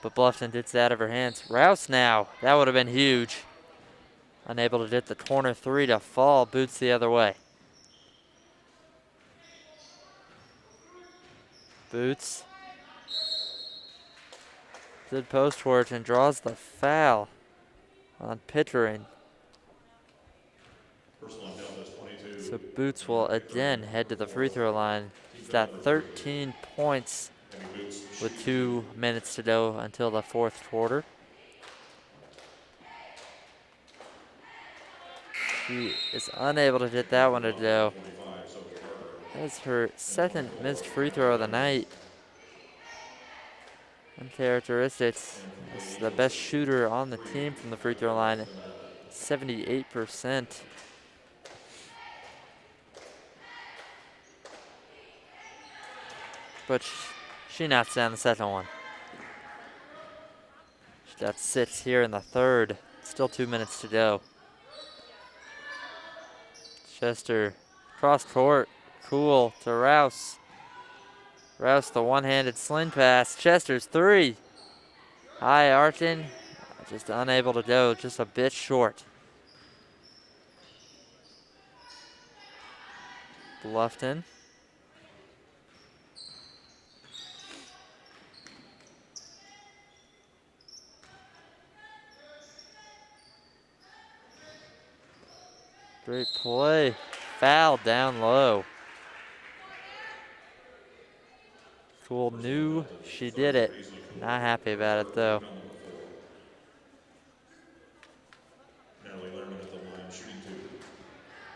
but Bluffton gets it out of her hands. Rouse now. That would have been huge. Unable to get the corner three to fall. Boots the other way. Boots. Good post work and draws the foul on Pittering. So Boots will again head to the free throw line. He's got 13 points with 2 minutes to go until the fourth quarter. She is unable to get that one to go. That is her second missed free throw of the night. Uncharacteristics. This is the best shooter on the team from the free throw line, 78%. But she knocks down the second one. She got 6 here in the third. Still 2 minutes to go. Chester cross court. Cool to Rouse. Rouse the one-handed sling pass. Chester's three. High arching. Just unable to go. Just a bit short. Bluffton. Great play. Foul down low. Cool knew she did it. Not happy about it though.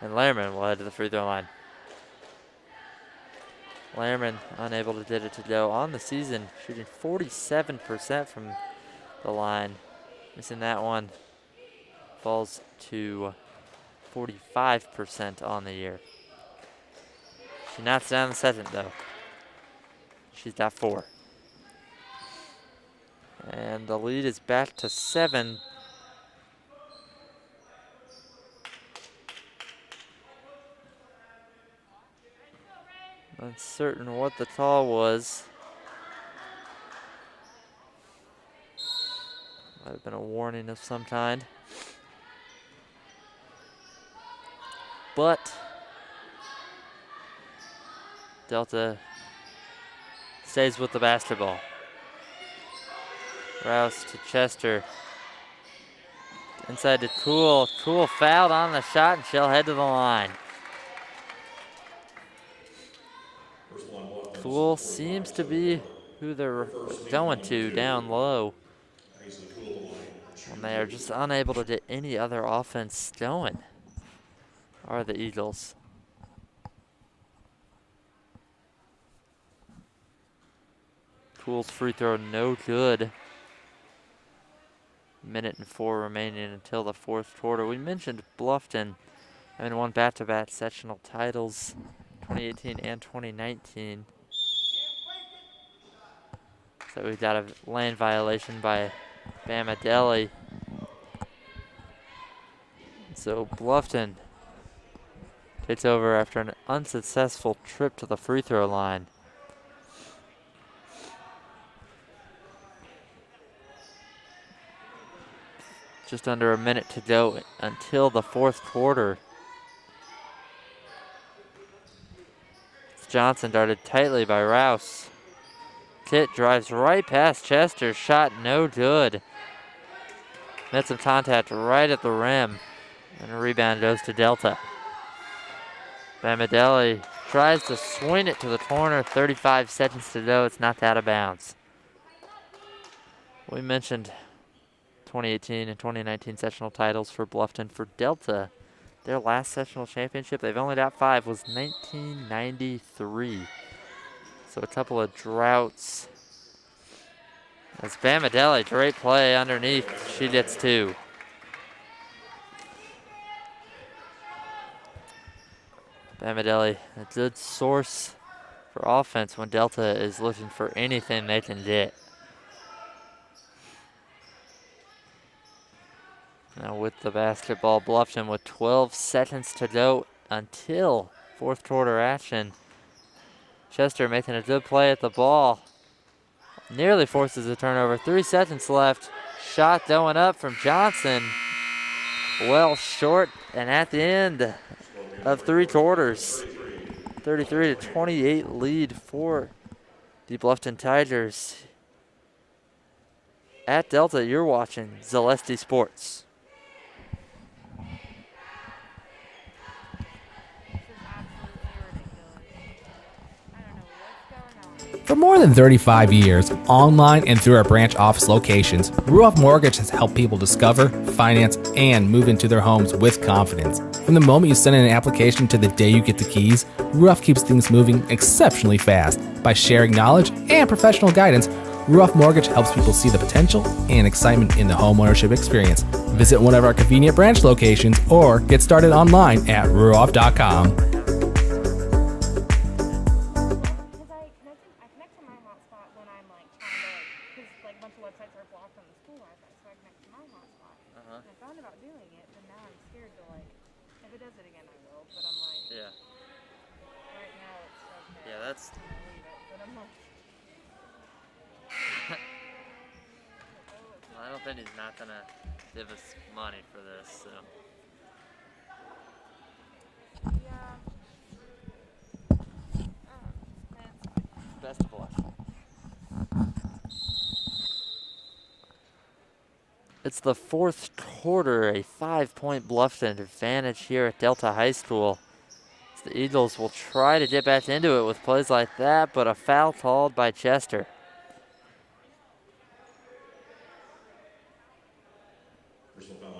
And Lehrman will head to the free throw line. Lehrman unable to get it to go on the season, shooting 47% from the line. Missing that one. Falls to 45% on the year. She knocks down the second though. She's got 4. And the lead is back to 7. Uncertain what the call was. Might have been a warning of some kind. But Delta stays with the basketball. Rouse to Chester. Inside to Cool. Cool fouled on the shot and she'll head to the line. Cool seems to be who they're going to down low. And they are just unable to get any other offense going, are the Eagles. Cool's free throw no good. Minute and 4 remaining until the fourth quarter. We mentioned Bluffton having won back-to-back sectional titles, 2018 and 2019. So we got a lane violation by Bama Deli. So Bluffton takes over after an unsuccessful trip to the free throw line. Just under a minute to go until the fourth quarter. Johnson darted tightly by Rouse. Kit drives right past Chester. Shot no good. Met some contact right at the rim. And a rebound goes to Delta. Bamadelli tries to swing it to the corner. 35 seconds to go. It's knocked out of bounds. We mentioned 2018 and 2019 sectional titles for Bluffton. For Delta, their last sectional championship, they've only got 5, was 1993. So a couple of droughts. As Bamadelli, great play underneath. She gets 2. Bamadelli, a good source for offense when Delta is looking for anything they can get. Now with the basketball, Bluffton with 12 seconds to go until fourth quarter action. Chester making a good play at the ball. Nearly forces a turnover. 3 seconds left. Shot going up from Johnson. Well short, and at the end of 3 quarters, 33-28 lead for the Bluffton Tigers. At Delta, you're watching Zalesky Sports. For more than 35 years, online and through our branch office locations, Ruoff Mortgage has helped people discover, finance, and move into their homes with confidence. From the moment you send in an application to the day you get the keys, Ruoff keeps things moving exceptionally fast. By sharing knowledge and professional guidance, Ruoff Mortgage helps people see the potential and excitement in the homeownership experience. Visit one of our convenient branch locations or get started online at ruoff.com. I don't think he's not gonna give us money for this, so. Best of luck. It's the 4th quarter, a 5-point Bluffton advantage here at Delta High School. The Eagles will try to get back into it with plays like that, but a foul called by Chester.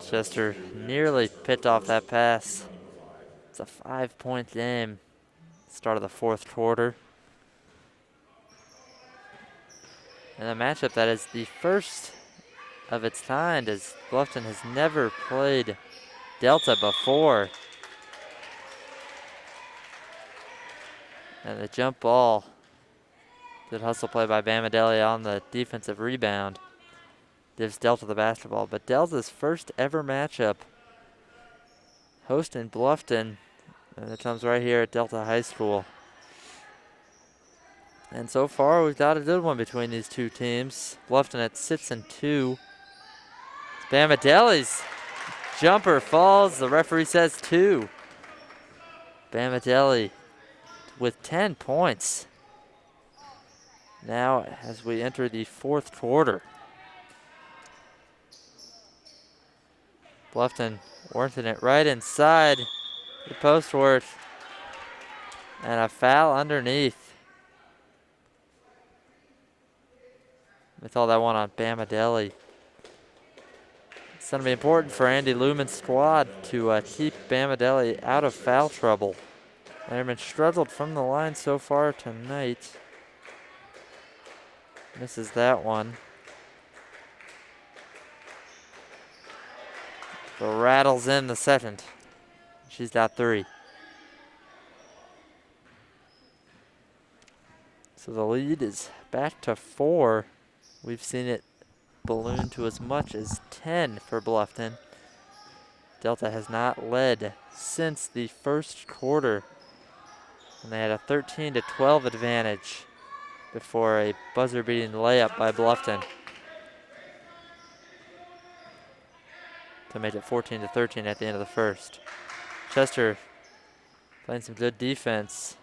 Chester nearly picked off that pass. It's a 5-point game. Start of the 4th quarter. And a matchup that is the first of its kind, as Bluffton has never played Delta before. And the jump ball. Good hustle play by Bamadelli on the defensive rebound. Gives Delta the basketball. But Delta's first ever matchup hosting Bluffton. And it comes right here at Delta High School. And so far we've got a good one between these two teams. Bluffton at 6-2. Bamadelli's jumper falls. The referee says 2. Bamadelli with 10 points. Now as we enter the 4th quarter. Bluffton working it right inside the post work. And a foul underneath. They call that one on Bamadelli. It's going to be important for Andy Lumen's squad to keep Bamadelli out of foul trouble. Lehrman struggled from the line so far tonight. Misses that one. But rattles in the second. She's got 3. So the lead is back to 4. We've seen it balloon to as much as 10 for Bluffton. Delta has not led since the 1st quarter. And they had a 13-12 advantage before a buzzer-beating layup by Bluffton to make it 14-13 at the end of the first. Chester playing some good defense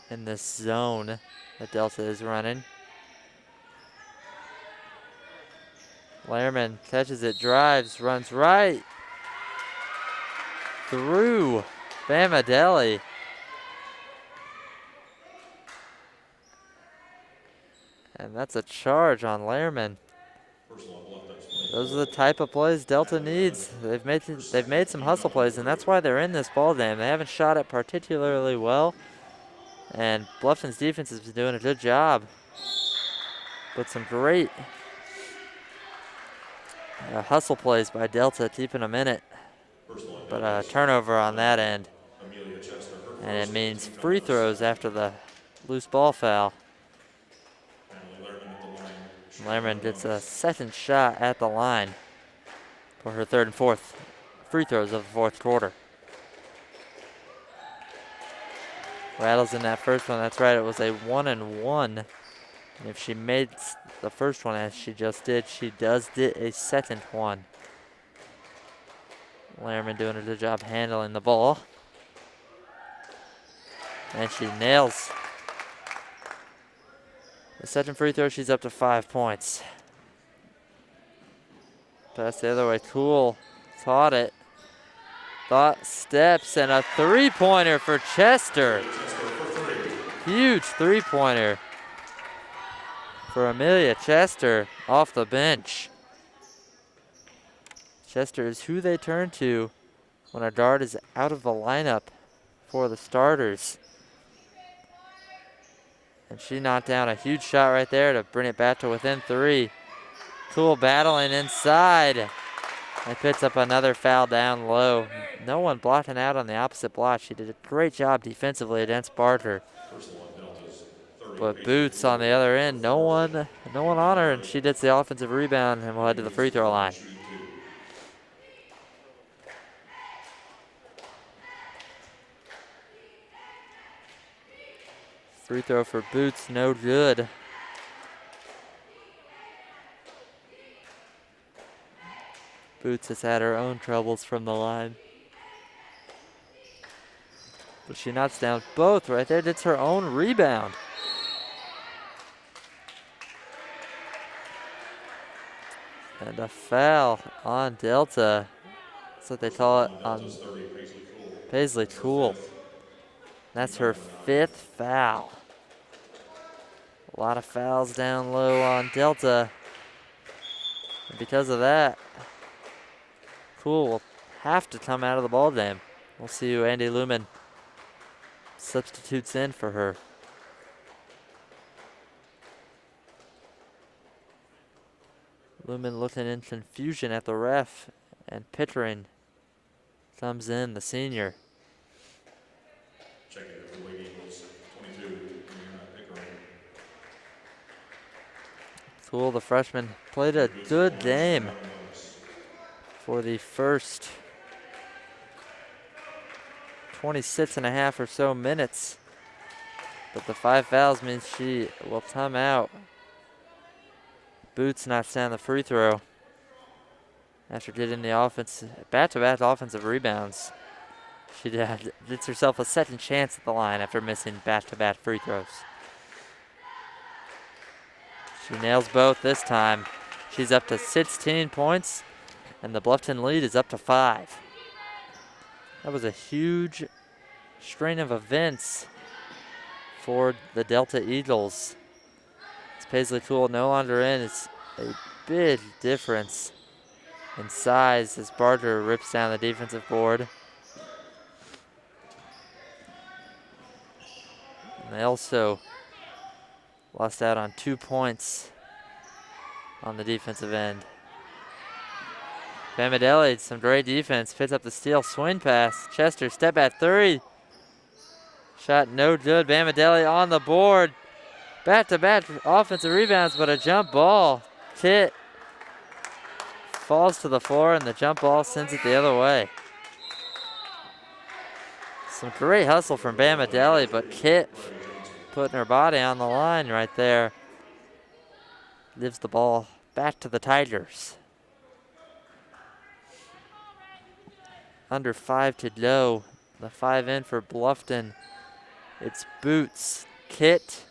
in this zone that Delta is running. Lehrman catches it, drives, runs right through Bamadelli. And that's a charge on Lehrman. Those are the type of plays Delta needs. They've made some hustle plays, and that's why they're in this ball game. They haven't shot it particularly well, and Bluffton's defense has been doing a good job. But some great hustle plays by Delta, keeping them in it. But a turnover on that end, and it means free throws after the loose ball foul. Lehrman gets a second shot at the line for her 3rd and 4th free throws of the 4th quarter. Rattles in that first one. That's right. It was a 1-1. And if she made the first one as she just did, she does get a second one. Lehrman doing a good job handling the ball. And she nails the second free throw. She's up to 5 points. Pass the other way. Cool. Taught it. Thought steps and a three-pointer for Chester. Huge three-pointer for Amelia Chester off the bench. Chester is who they turn to when a guard is out of the lineup for the starters. And she knocked down a huge shot right there to bring it back to within 3. Cool battling inside. And picks up another foul down low. No one blocking out on the opposite block. She did a great job defensively against Barker. But Boots on the other end, no one on her, and she gets the offensive rebound and will head to the free throw line. Free throw for Boots, no good. Boots has had her own troubles from the line. But she knocks down both right there. Gets her own rebound. And a foul on Delta. That's what they call it on Paisley Cool. That's her 5th foul. A lot of fouls down low on Delta. And because of that, Cool will have to come out of the ball game. We'll see who Andy Lumen substitutes in for her. Lumen looking in confusion at the ref, and Pittering comes in, the senior. Checking the Blue Eagles, 22, Pickering. Cool, the freshman, played a good game for the first 26 and a half or so minutes. But the 5 fouls means she will time out. Boots knocks down the free throw after getting the offense, back-to-back offensive rebounds. She gets herself a second chance at the line after missing back-to-back free throws. She nails both this time. She's up to 16 points, and the Bluffton lead is up to 5. That was a huge string of events for the Delta Eagles. It's Paisley Cool no longer in. It's a big difference in size as Barger rips down the defensive board. And they also lost out on 2 points on the defensive end. Bamadelli, some great defense, picks up the steal, swing pass. Chester, step back 3. Shot no good. Bamadelli on the board. Back-to-back offensive rebounds, but a jump ball. Kit falls to the floor, and the jump ball sends it the other way. Some great hustle from Bamadelli, but Kit putting her body on the line right there. Gives the ball back to the Tigers. Under 5 to go. The 5 in for Bluffton. It's Boots, Kit,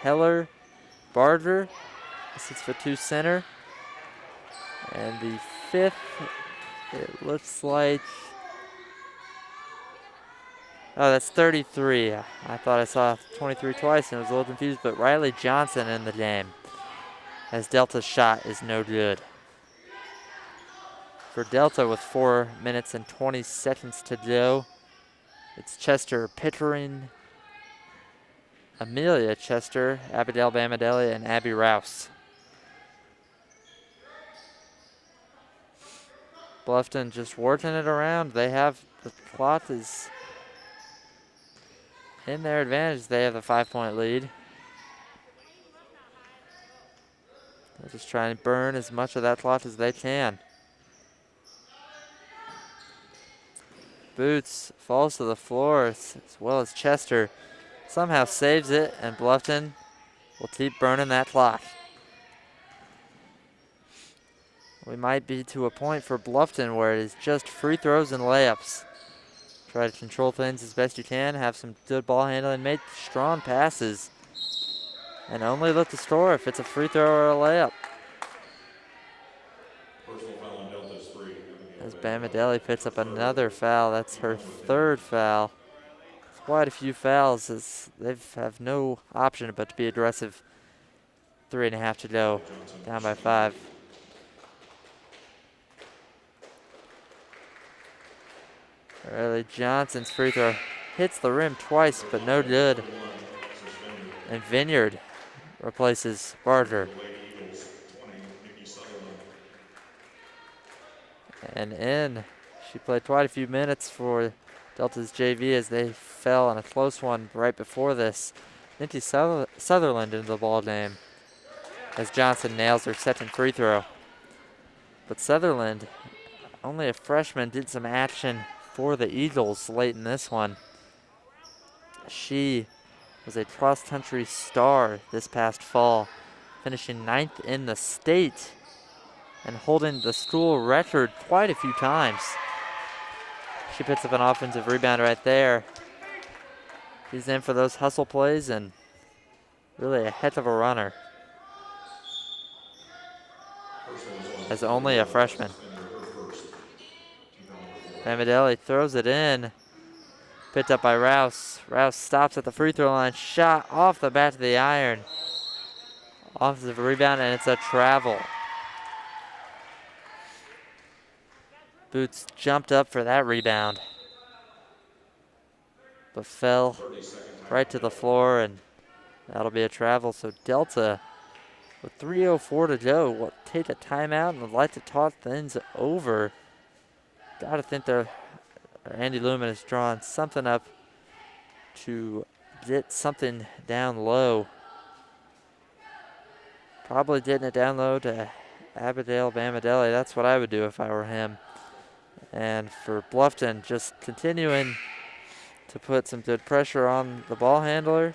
Heller, Barger. This is for 2 center. And the 5th, it looks like, oh, that's 33. I thought I saw 23 twice and I was a little confused, but Riley Johnson in the game, as Delta's shot is no good. For Delta with 4 minutes and 20 seconds to go, it's Chester, Pittering, Amelia Chester, Abigail Bamadelli, and Abby Rouse. Bluffton just working it around. They have, the clock is in their advantage. They have the 5-point lead. They're just trying to burn as much of that clock as they can. Boots falls to the floor as well as Chester somehow saves it, and Bluffton will keep burning that clock. We might be to a point for Bluffton where it is just free throws and layups. Try to control things as best you can, have some good ball handling, make strong passes, and only look to score if it's a free throw or a layup. Personal foul on Delta is 3. As Bamadelli picks up another foul, that's her third foul. It's quite a few fouls as they have no option but to be aggressive. 3.5 to go, down by 5. Riley Johnson's free throw hits the rim twice, but no good. And Vineyard replaces Barger. And in, she played quite a few minutes for Delta's JV as they fell on a close one right before this. Ninty Sutherland into the ball game as Johnson nails her second free throw. But Sutherland, only a freshman, did some action for the Eagles late in this one. She was a cross-country star this past fall, finishing 9th in the state and holding the school record quite a few times. She picks up an offensive rebound right there. She's in for those hustle plays and really a heck of a runner. As only a freshman. Bamadelli throws it in. Picked up by Rouse. Rouse stops at the free throw line. Shot off the back of the iron. Offensive rebound, and it's a travel. Boots jumped up for that rebound, but fell right to the floor, and that'll be a travel. So Delta, with 3:04 to go, will take a timeout and would like to talk things over. Gotta think Andy Lumen has drawn something up to get something down low. Probably getting it down low to Abadale Bamadelli. That's what I would do if I were him. And for Bluffton, just continuing to put some good pressure on the ball handler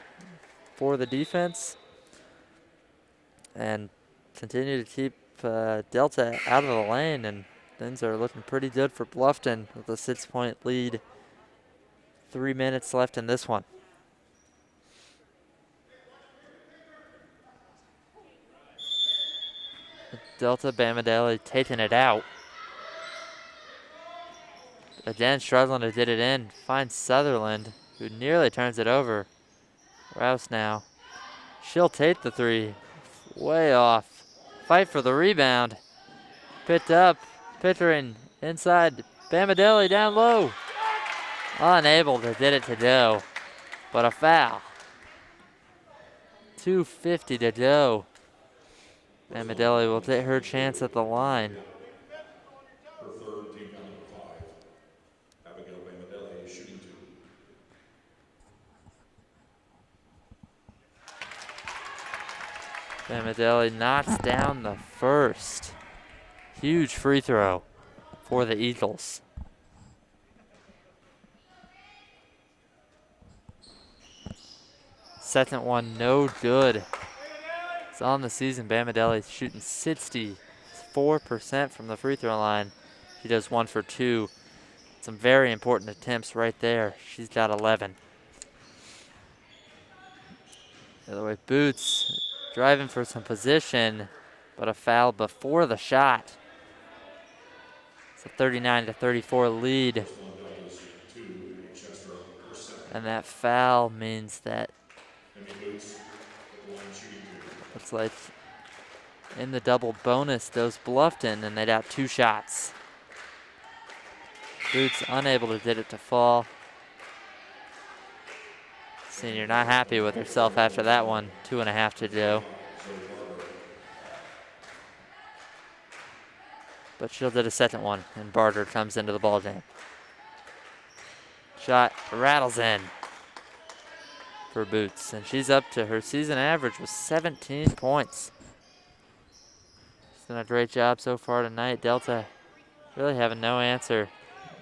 for the defense and continue to keep Delta out of the lane, and things are looking pretty good for Bluffton with a 6-point lead. 3 minutes left in this one. Delta Bamadelli taking it out. Again, struggling to get it in. Finds Sutherland, who nearly turns it over. Rouse now. She'll take the three. Way off. Fight for the rebound. Picked up. Pittering inside. Bamadelli down low. Unable to get it to go. But a foul. 2:50 to go. Bamadelli will take her chance at the line. Her third, team foul number 5. Abigail Bamadelli is shooting 2. Bamadelli knocks down the first. Huge free throw for the Eagles. Second one, no good. It's on the season. Bamadelli shooting 64% from the free throw line. She does 1 for 2. Some very important attempts right there. She's got 11. The other way, Boots driving for some position, but a foul before the shot. It's a 39-34 lead. And that foul means that looks like in the double bonus goes Bluffton, and they got 2 shots. Boots unable to get it to fall. Senior not happy with herself after that one. 2.5 to go. But she'll get a second one, and Barter comes into the ball game. Shot rattles in for Boots, and she's up to her season average with 17 points. She's done a great job so far tonight. Delta really having no answer,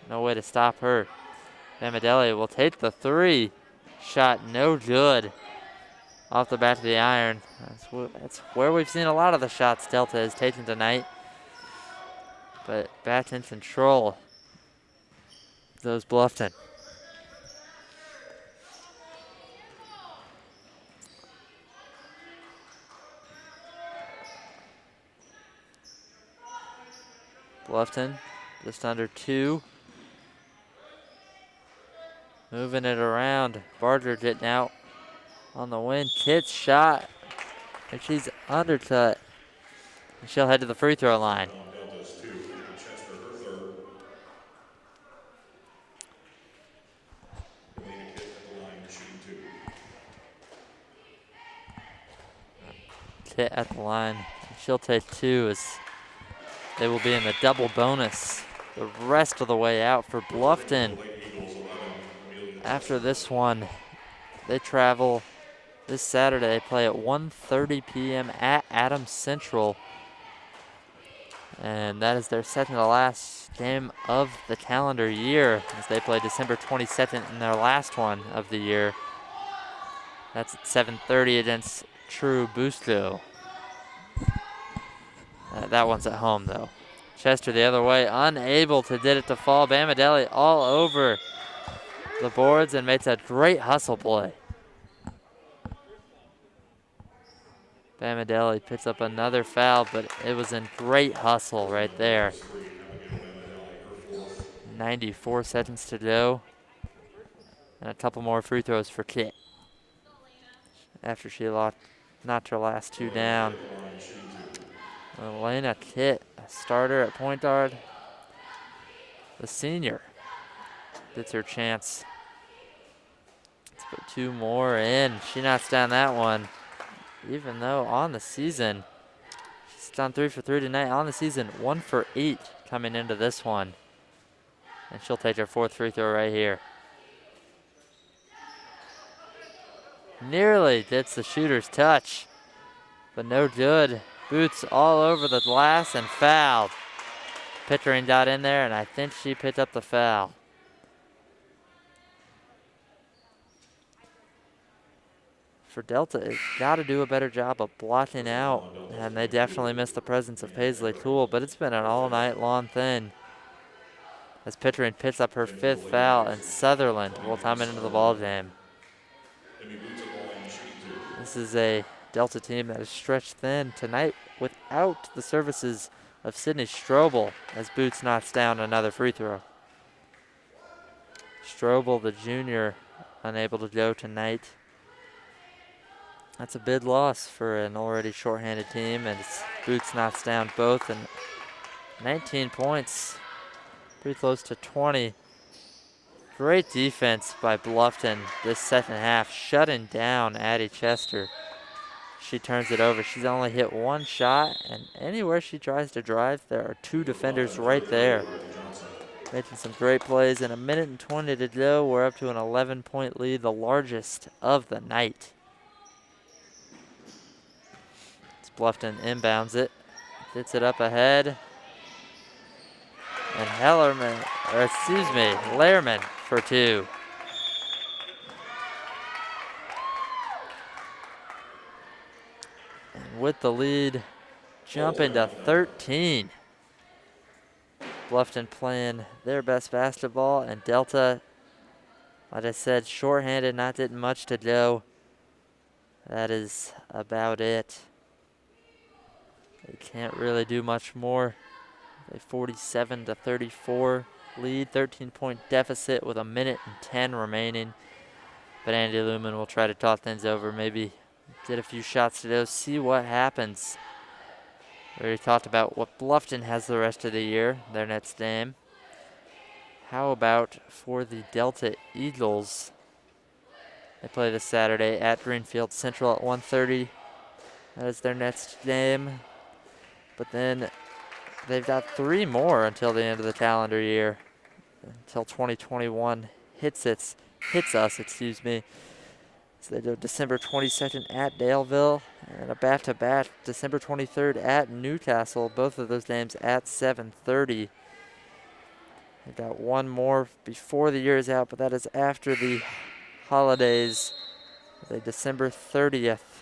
no way to stop her. Bamadelli will take the three. Shot no good. Off the back of the iron. That's where we've seen a lot of the shots Delta is taking tonight. But back in control. Those Bluffton. Bluffton just under 2. Moving it around. Barger getting out on the wing. Kitt's shot. And she's undercut. And she'll head to the free throw line. Kitt at the line. She'll take 2 as they will be in the double bonus the rest of the way out for Bluffton. After this one, they travel this Saturday. They play at 1:30 p.m. at Adams Central. And that is their second to last game of the calendar year as they play December 22nd in their last one of the year. That's at 7:30 against True Busto. That one's at home though. Chester the other way, unable to get it to fall. Bamadelli all over the boards and makes a great hustle play. Bamadelli picks up another foul, but it was in great hustle right there. 94 seconds to go. And a couple more free throws for Kitt. After she knocked her last 2 down. Elena Kitt, a starter at point guard. The senior gets her chance. Let's put 2 more in. She knocks down that one. Even though on the season, she's done 3 for 3 tonight. On the season, 1 for 8 coming into this one. And she'll take her 4th free throw right here. Nearly gets the shooter's touch, but no good. Boots all over the glass and fouled. Pickering got in there, and I think she picked up the foul. For Delta, it's got to do a better job of blocking out, and they definitely missed the presence of Paisley Toole, but it's been an all-night-long thing. As Pickering picks up her 5th foul, and Sutherland will come into the ball game. This is a Delta team that is stretched thin tonight without the services of Sydney Strobel as Boots knocks down another free throw. Strobel, the junior, unable to go tonight. That's a big loss for an already shorthanded team, and Boots knocks down both, and 19 points, pretty close to 20. Great defense by Bluffton this second half, shutting down Addie Chester. She turns it over. She's only hit 1 shot, and anywhere she tries to drive, there are 2 defenders right there. Making some great plays. In 1:20 to go, we're up to an 11-point lead, the largest of the night. It's Bluffton inbounds it, gets it up ahead. And Lehrman for 2. And with the lead, jumping to 13. Bluffton playing their best basketball, and Delta, like I said, shorthanded, not getting much to go. That is about it. They can't really do much more. A 47-34 lead, 13-point deficit with 1:10 remaining. But Andy Lumen will try to talk things over, maybe get a few shots to go, see what happens. We already talked about what Bluffton has the rest of the year, their next game. How about for the Delta Eagles? They play this Saturday at Greenfield Central at 1:30. That is their next game. But then they've got 3 more until the end of the calendar year, until 2021 hits us. So they go December 22nd at Daleville, and a back-to-back December 23rd at Newcastle. Both of those games at 7:30. They've got one more before the year is out, but that is after the holidays. The December 30th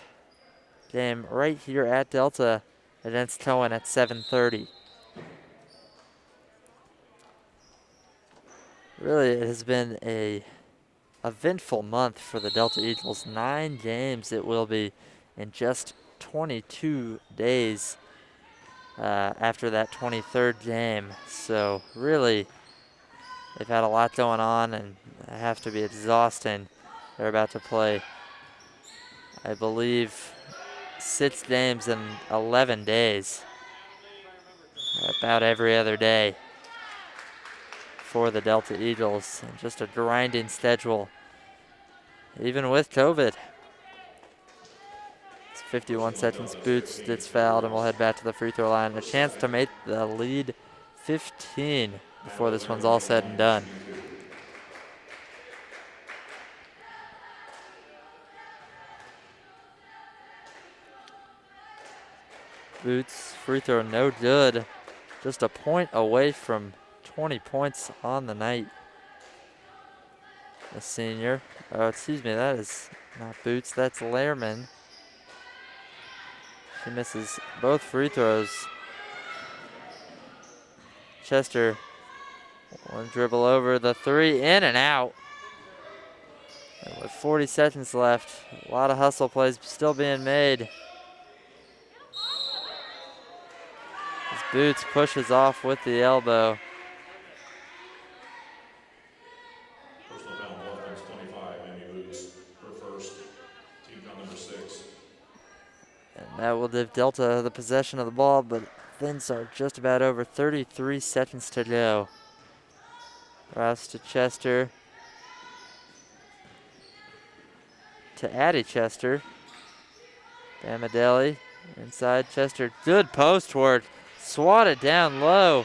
game right here at Delta against Cohen at 7:30. Really, it has been a eventful month for the Delta Eagles. 9 games it will be in just 22 days after that 23rd game. So really, they've had a lot going on and have to be exhausting. They're about to play, I believe, 6 games in 11 days. About every other day for the Delta Eagles. And just a grinding schedule, even with COVID. It's 51 seconds. Boots gets fouled and we'll head back to the free throw line. A chance to make the lead 15 before this one's all said and done. Boots free throw no good. Just a point away from 20 points on the night. The senior. Oh, excuse me, that is not Boots, that's Lehrman. She misses both free throws. Chester, one dribble over the three, in and out. And with 40 seconds left, a lot of hustle plays still being made. As Boots pushes off with the elbow. Personal foul, Bluffton's 25, Amy Boots, her first, team foul number 6. And that will give Delta the possession of the ball, but things are just about over. 33 seconds to go. Rouse to Chester. To Addie Chester. Bamadelli inside Chester. Good post work. Swatted down low.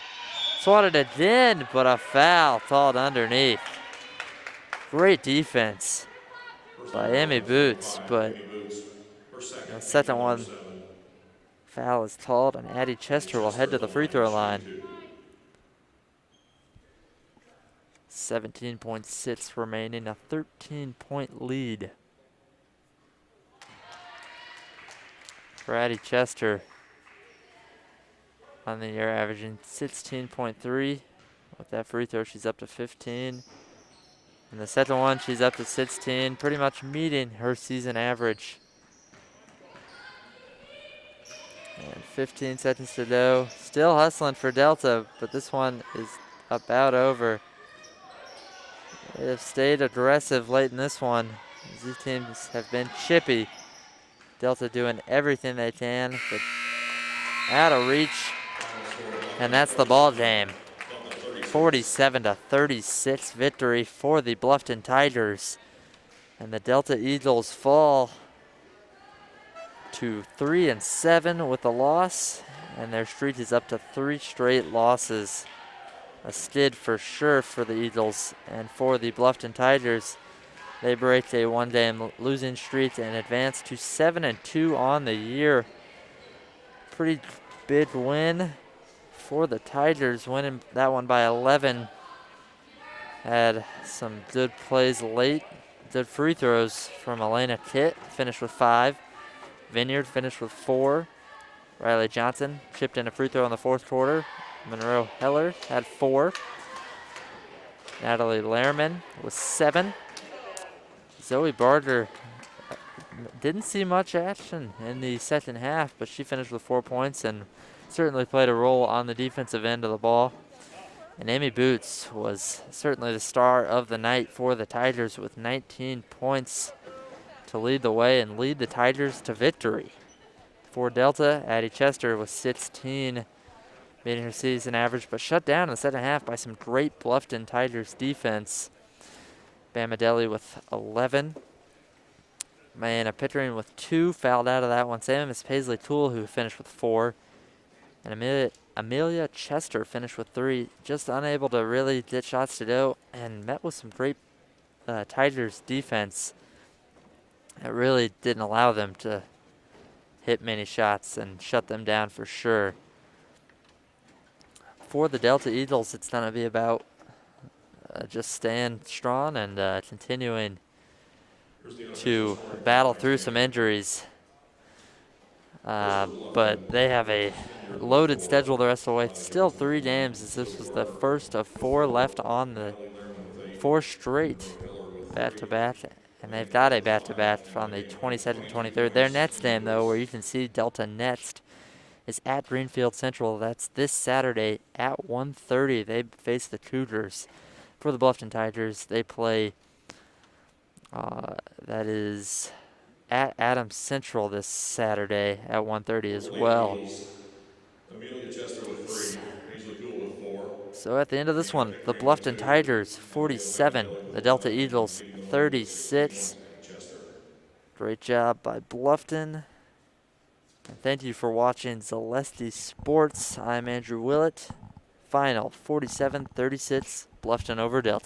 Swatted it in, but a foul called underneath. Great defense by Amy Boots, but the second one foul is called, and Addie Chester will head to the free throw line. 17.6 remaining, a 13-point lead for Addie Chester. On the year, averaging 16.3. With that free throw, she's up to 15. And the second one, she's up to 16, pretty much meeting her season average. And 15 seconds to go. Still hustling for Delta, but this one is about over. They have stayed aggressive late in this one. These teams have been chippy. Delta doing everything they can, but out of reach. And that's the ball game. 47-36 victory for the Bluffton Tigers. And the Delta Eagles fall to 3-7 with a loss, and their streak is up to 3 straight losses. A skid for sure for the Eagles, and for the Bluffton Tigers, they break a 1-game losing streak and advance to 7-2 on the year. Pretty big win for the Tigers, winning that one by 11. Had some good plays late, good free throws from Elena Kitt, finished with 5. Vineyard finished with 4. Riley Johnson chipped in a free throw in the fourth quarter. Monroe Heller had 4. Natalie Lehrman with 7. Zoe Barger didn't see much action in the second half, but she finished with 4 points and certainly played a role on the defensive end of the ball. And Amy Boots was certainly the star of the night for the Tigers with 19 points to lead the way and lead the Tigers to victory. For Delta, Addie Chester with 16, meeting her season average, but shut down in the second half by some great Bluffton Tigers defense. Bamadelli with 11. Mayana Pittering with 2, fouled out of that one. Same as Paisley Toole, who finished with 4. And Amelia Chester finished with 3, just unable to really get shots to go, and met with some great Tigers defense. It really didn't allow them to hit many shots and shut them down for sure. For the Delta Eagles, it's going to be about just staying strong and continuing Here's the unofficial to scoring battle count through some change. injuries. First for But Bluffton, they have a Alex Hilliard with loaded 4. schedule the rest of the way. Alex Still Johnson 3 with 3. games, as this was the Hilliard first of with 4 4. left on the Riley Lehrman with 8. 4 Ethan straight Miller with 3. bat-to-bat. And they've Emmanuel got a with 5. bat-to-bat And on the a 22nd, 22 23rd. Their points next in game, though, where you Bruce. can see Delta next, is at Greenfield Central. That's this Saturday at 1:30. They face the Cougars. For the Bluffton Tigers, they play, that is at Adams Central this Saturday at 1:30 as For the Lady well. Eagles, Amelia Chester with 3. Paisley Gould with 4. So at the end of this Katrina one, the Pickering with Bluffton 2. Tigers Emily 47, O'Malley the with Delta 11. And Eagles Katie Miller with 36. 18 at Chester. Great job by Bluffton. And thank you for watching Zalesty Sports. I'm Andrew Willett. Final 47-36, Bluffton over Delta.